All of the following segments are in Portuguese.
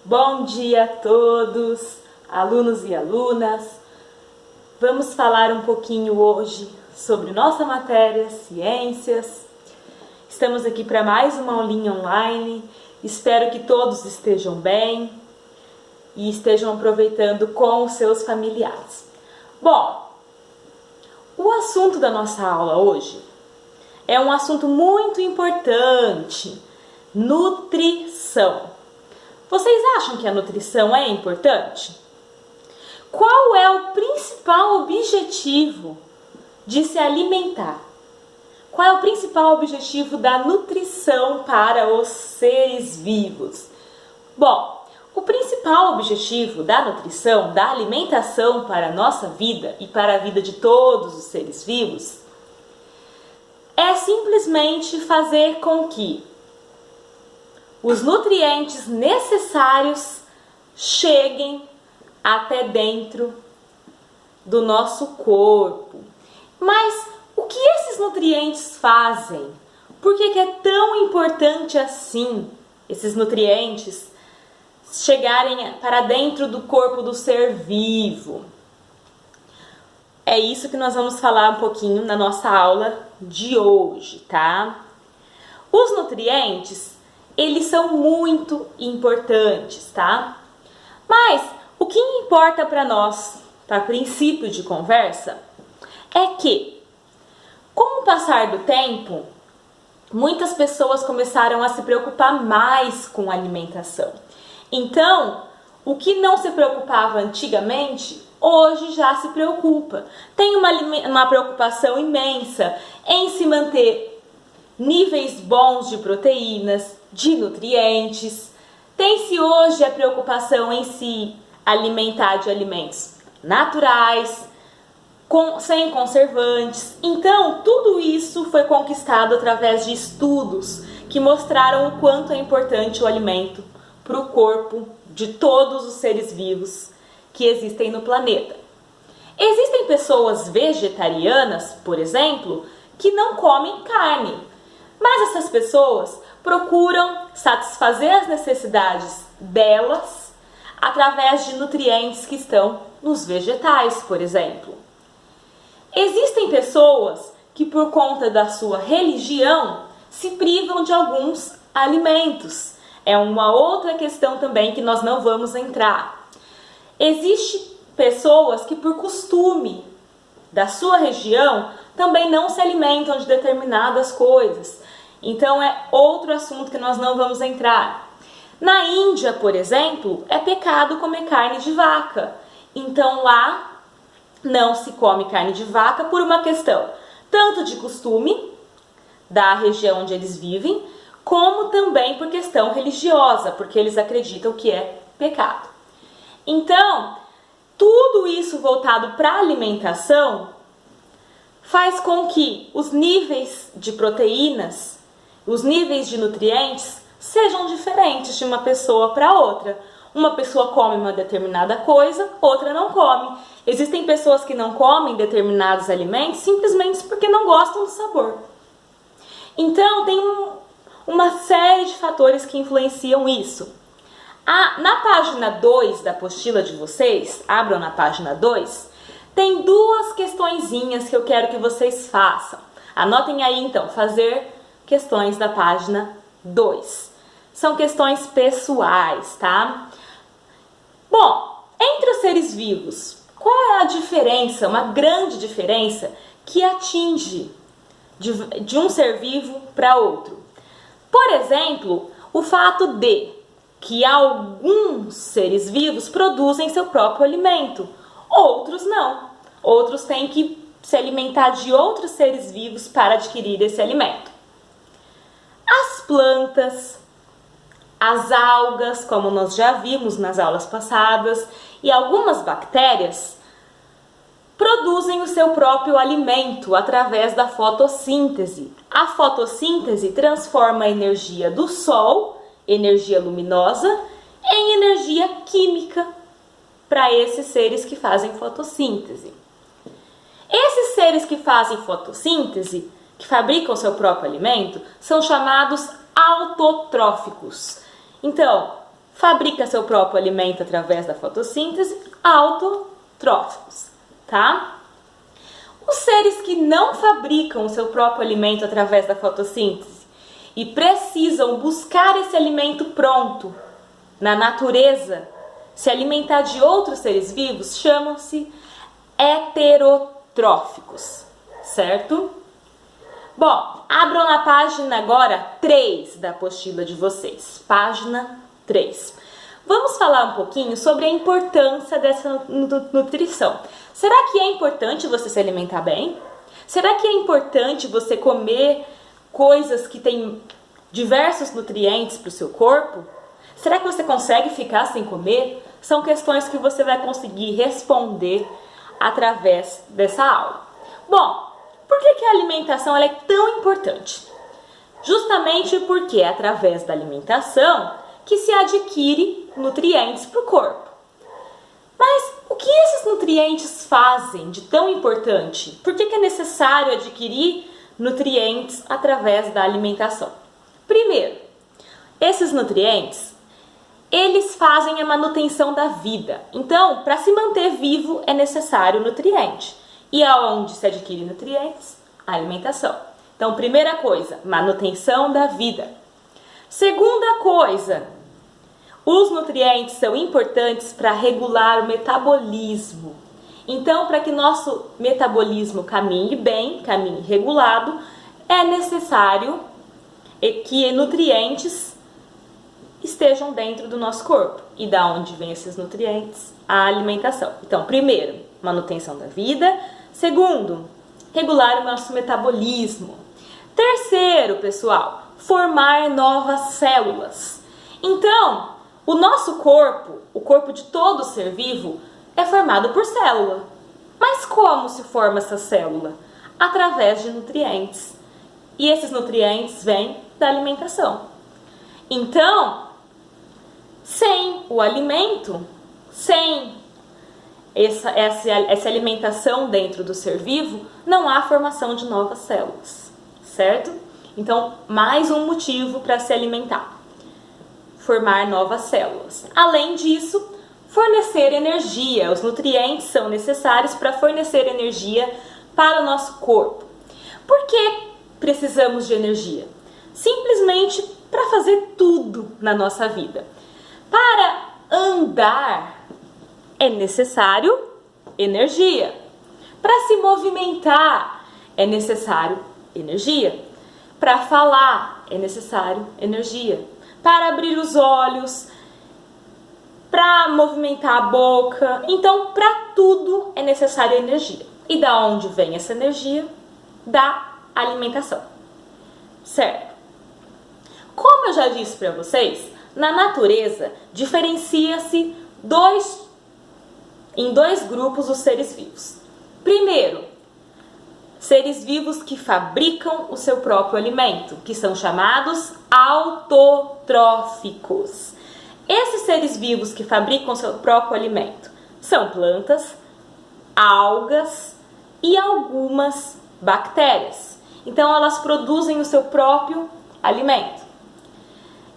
Bom dia a todos, alunos e alunas. Vamos falar um pouquinho hoje sobre nossa matéria, ciências. Estamos aqui para mais uma aulinha online. Espero que todos estejam bem e estejam aproveitando com os seus familiares. Bom, o assunto da nossa aula hoje é um assunto muito importante: nutrição. Vocês acham que a nutrição é importante? Qual é o principal objetivo de se alimentar? Qual é o principal objetivo da nutrição para os seres vivos? Bom, o principal objetivo da nutrição, da alimentação para a nossa vida e para a vida de todos os seres vivos é simplesmente fazer com que os nutrientes necessários cheguem até dentro do nosso corpo. Mas o que esses nutrientes fazem? Por que é tão importante assim esses nutrientes chegarem para dentro do corpo do ser vivo? É isso que nós vamos falar um pouquinho na nossa aula de hoje, tá? Os nutrientes, eles são muito importantes, tá? Mas o que importa para nós, para princípio de conversa, é que, com o passar do tempo, muitas pessoas começaram a se preocupar mais com a alimentação. Então, o que não se preocupava antigamente, hoje já se preocupa. Tem uma preocupação imensa em se manter níveis bons de proteínas, de nutrientes. Tem-se hoje a preocupação em se alimentar de alimentos naturais, sem conservantes. Então, tudo isso foi conquistado através de estudos que mostraram o quanto é importante o alimento para o corpo de todos os seres vivos que existem no planeta. Existem pessoas vegetarianas, por exemplo, que não comem carne, mas essas pessoas procuram satisfazer as necessidades delas através de nutrientes que estão nos vegetais, por exemplo. Existem pessoas que, por conta da sua religião, se privam de alguns alimentos. É uma outra questão também que nós não vamos entrar. Existem pessoas que, por costume da sua região, também não se alimentam de determinadas coisas. Então é outro assunto que nós não vamos entrar. Na Índia, por exemplo, é pecado comer carne de vaca. Então lá não se come carne de vaca por uma questão tanto de costume da região onde eles vivem, como também por questão religiosa, porque eles acreditam que é pecado. Então, tudo isso voltado para a alimentação faz com que os níveis de proteínas, os níveis de nutrientes sejam diferentes de uma pessoa para outra. Uma pessoa come uma determinada coisa, outra não come. Existem pessoas que não comem determinados alimentos simplesmente porque não gostam do sabor. Então, tem uma série de fatores que influenciam isso. Na página 2 da apostila de vocês, abram na página 2, tem duas questõezinhas que eu quero que vocês façam. Anotem aí então, fazer questões da página 2. São questões pessoais, tá? Bom, entre os seres vivos, qual é a diferença, uma grande diferença que atinge de um ser vivo para outro? Por exemplo, o fato de que alguns seres vivos produzem seu próprio alimento, outros não. Outros têm que se alimentar de outros seres vivos para adquirir esse alimento. As plantas, as algas, como nós já vimos nas aulas passadas, e algumas bactérias produzem o seu próprio alimento através da fotossíntese. A fotossíntese transforma a energia do sol, energia luminosa, em energia química para esses seres que fazem fotossíntese. Esses seres que fazem fotossíntese, que fabricam seu próprio alimento, são chamados autotróficos. Então, fabrica seu próprio alimento através da fotossíntese, autotróficos, tá? Os seres que não fabricam o seu próprio alimento através da fotossíntese e precisam buscar esse alimento pronto na natureza, se alimentar de outros seres vivos, chamam-se heterotróficos, certo? Bom, abram na página agora 3 da apostila de vocês, página 3. Vamos falar um pouquinho sobre a importância dessa nutrição. Será que é importante você se alimentar bem? Será que é importante você comer coisas que têm diversos nutrientes para o seu corpo? Será que você consegue ficar sem comer? São questões que você vai conseguir responder através dessa aula. Bom, por que a alimentação ela é tão importante? Justamente porque é através da alimentação que se adquire nutrientes para o corpo. Mas o que esses nutrientes fazem de tão importante? Por que é necessário adquirir nutrientes através da alimentação? Primeiro, esses nutrientes, eles fazem a manutenção da vida. Então, para se manter vivo é necessário nutriente. E aonde se adquire nutrientes? A alimentação. Então, primeira coisa, manutenção da vida. Segunda coisa, os nutrientes são importantes para regular o metabolismo. Então, para que nosso metabolismo caminhe bem, caminhe regulado, é necessário que nutrientes estejam dentro do nosso corpo. E da onde vêm esses nutrientes? A alimentação. Então, primeiro, manutenção da vida. Segundo, regular o nosso metabolismo. Terceiro, pessoal, formar novas células. Então, o nosso corpo, o corpo de todo ser vivo, é formado por célula. Mas como se forma essa célula? Através de nutrientes. E esses nutrientes vêm da alimentação. Então, sem o alimento, sem essa alimentação dentro do ser vivo, não há formação de novas células, certo? Então, mais um motivo para se alimentar. Formar novas células. Além disso, fornecer energia. Os nutrientes são necessários para fornecer energia para o nosso corpo. Por que precisamos de energia? Simplesmente para fazer tudo na nossa vida. Para andar é necessário energia. Para se movimentar é necessário energia. Para falar é necessário energia. Para abrir os olhos, para movimentar a boca. Então, para tudo é necessária energia. E da onde vem essa energia? Da alimentação. Certo? Como eu já disse para vocês, na natureza diferencia-se em dois grupos os seres vivos. Primeiro, seres vivos que fabricam o seu próprio alimento, que são chamados autotróficos. Esses seres vivos que fabricam o seu próprio alimento são plantas, algas e algumas bactérias. Então, elas produzem o seu próprio alimento.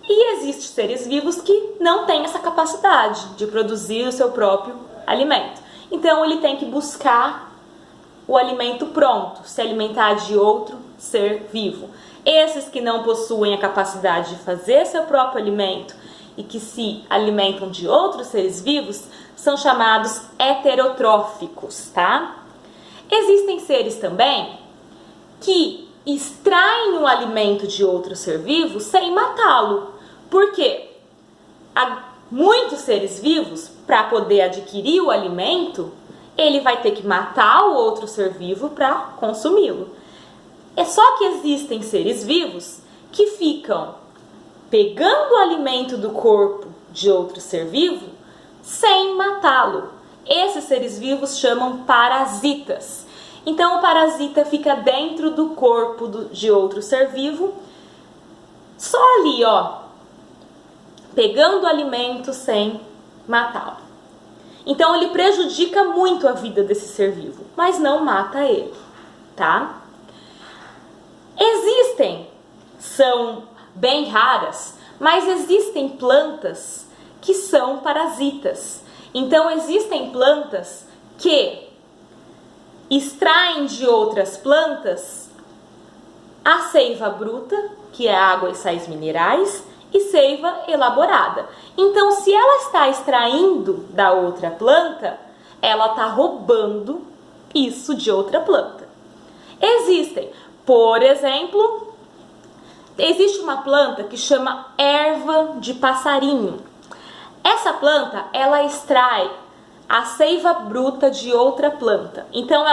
E existem seres vivos que não têm essa capacidade de produzir o seu próprio alimento. Então, ele tem que buscar o alimento pronto, se alimentar de outro ser vivo. Esses que não possuem a capacidade de fazer seu próprio alimento e que se alimentam de outros seres vivos são chamados heterotróficos, tá? Existem seres também que extraem o alimento de outro ser vivo sem matá-lo. Por quê? Há muitos seres vivos, para poder adquirir o alimento, ele vai ter que matar o outro ser vivo para consumi-lo. É só que existem seres vivos que ficam pegando o alimento do corpo de outro ser vivo sem matá-lo. Esses seres vivos chamam parasitas. Então o parasita fica dentro do corpo de outro ser vivo, só ali, ó, pegando o alimento sem matá-lo. Então ele prejudica muito a vida desse ser vivo, mas não mata ele, tá? São bem raras, mas existem plantas que são parasitas. Então existem plantas que extraem de outras plantas a seiva bruta, que é água e sais minerais, e seiva elaborada. Então, se ela está extraindo da outra planta, ela está roubando isso de outra planta. Existem, por exemplo, existe uma planta que chama erva de passarinho. Essa planta, ela extrai a seiva bruta de outra planta. Então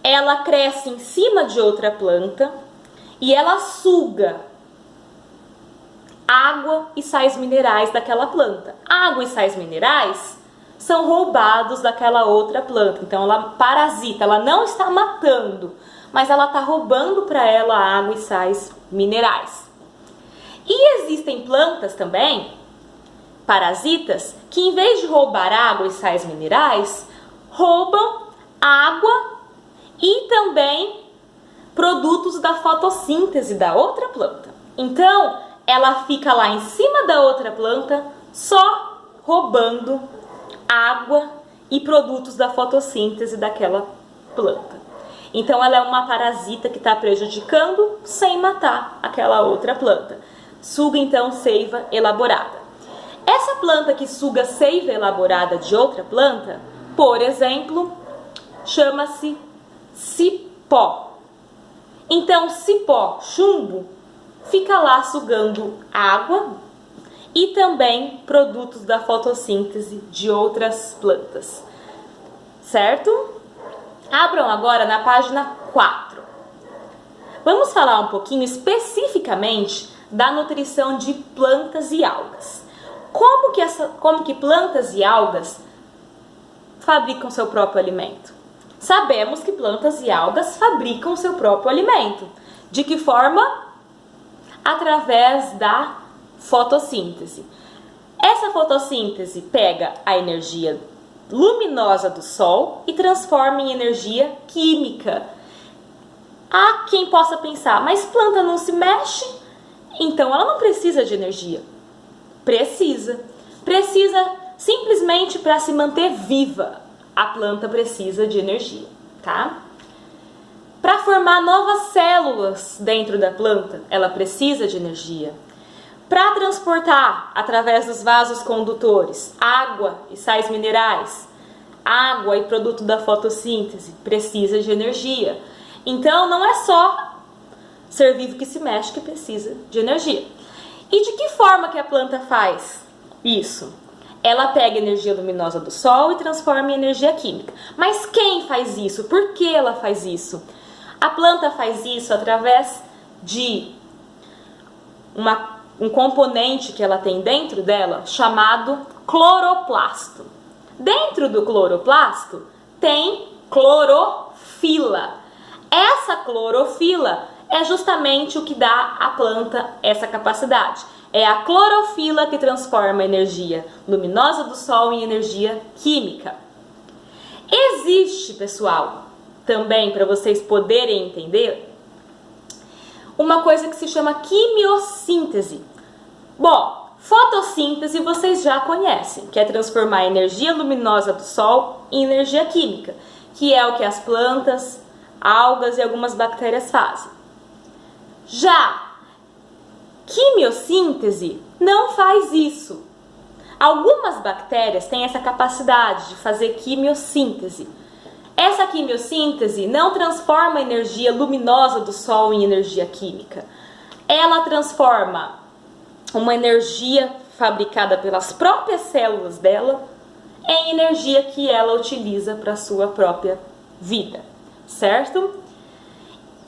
ela cresce em cima de outra planta e ela suga água e sais minerais daquela planta. Água e sais minerais são roubados daquela outra planta. Então ela parasita, ela não está matando, mas ela está roubando para ela água e sais minerais. E existem plantas também, parasitas, que em vez de roubar água e sais minerais, roubam água e também produtos da fotossíntese da outra planta. Então, ela fica lá em cima da outra planta, só roubando água e produtos da fotossíntese daquela planta. Então, ela é uma parasita que está prejudicando sem matar aquela outra planta. Suga, então, seiva elaborada. Essa planta que suga seiva elaborada de outra planta, por exemplo, chama-se cipó. Então, cipó, chumbo, fica lá sugando água e também produtos da fotossíntese de outras plantas. Certo? Abram agora na página 4. Vamos falar um pouquinho especificamente da nutrição de plantas e algas. Como que plantas e algas fabricam seu próprio alimento? Sabemos que plantas e algas fabricam seu próprio alimento. De que forma? Através da fotossíntese. Essa fotossíntese pega a energia luminosa do sol e transforma em energia química. Há quem possa pensar, mas planta não se mexe, então ela não precisa de energia. Precisa simplesmente para se manter viva. A planta precisa de energia, tá? Para formar novas células dentro da planta, ela precisa de energia. Para transportar, através dos vasos condutores, água e sais minerais, água e produto da fotossíntese, precisa de energia. Então, não é só ser vivo que se mexe que precisa de energia. E de que forma que a planta faz isso? Ela pega a energia luminosa do sol e transforma em energia química. Mas quem faz isso? Por que ela faz isso? A planta faz isso através de um componente que ela tem dentro dela chamado cloroplasto. Dentro do cloroplasto tem clorofila. Essa clorofila é justamente o que dá à planta essa capacidade. É a clorofila que transforma a energia luminosa do sol em energia química. Existe, pessoal, também para vocês poderem entender, uma coisa que se chama quimiossíntese. Bom, fotossíntese vocês já conhecem, que é transformar a energia luminosa do sol em energia química, que é o que as plantas, algas e algumas bactérias fazem. Já quimiossíntese não faz isso. Algumas bactérias têm essa capacidade de fazer quimiossíntese. Essa quimiossíntese não transforma a energia luminosa do sol em energia química. Ela transforma uma energia fabricada pelas próprias células dela em energia que ela utiliza para a sua própria vida. Certo?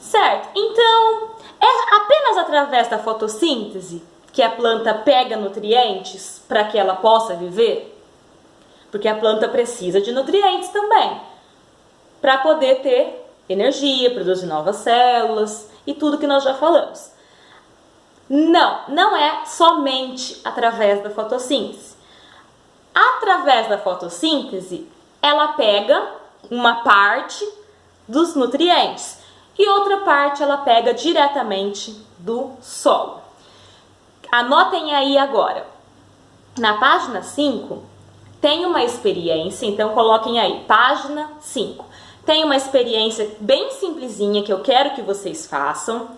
Certo. Então, é apenas através da fotossíntese que a planta pega nutrientes para que ela possa viver? Porque a planta precisa de nutrientes também, para poder ter energia, produzir novas células e tudo que nós já falamos. Não é somente através da fotossíntese. Através da fotossíntese, ela pega uma parte dos nutrientes e outra parte ela pega diretamente do solo. Anotem aí agora. Na página 5, tem uma experiência, então coloquem aí, página 5. Tem uma experiência bem simplesinha que eu quero que vocês façam.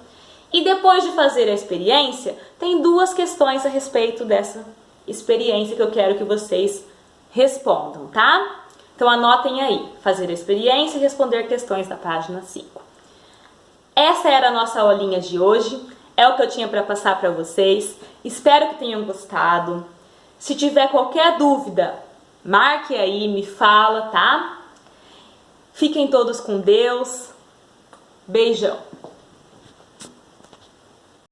E depois de fazer a experiência, tem 2 questões a respeito dessa experiência que eu quero que vocês respondam, tá? Então anotem aí, fazer a experiência e responder questões da página 5. Essa era a nossa aulinha de hoje, é o que eu tinha para passar para vocês. Espero que tenham gostado. Se tiver qualquer dúvida, marque aí, me fala, tá? Fiquem todos com Deus. Beijão!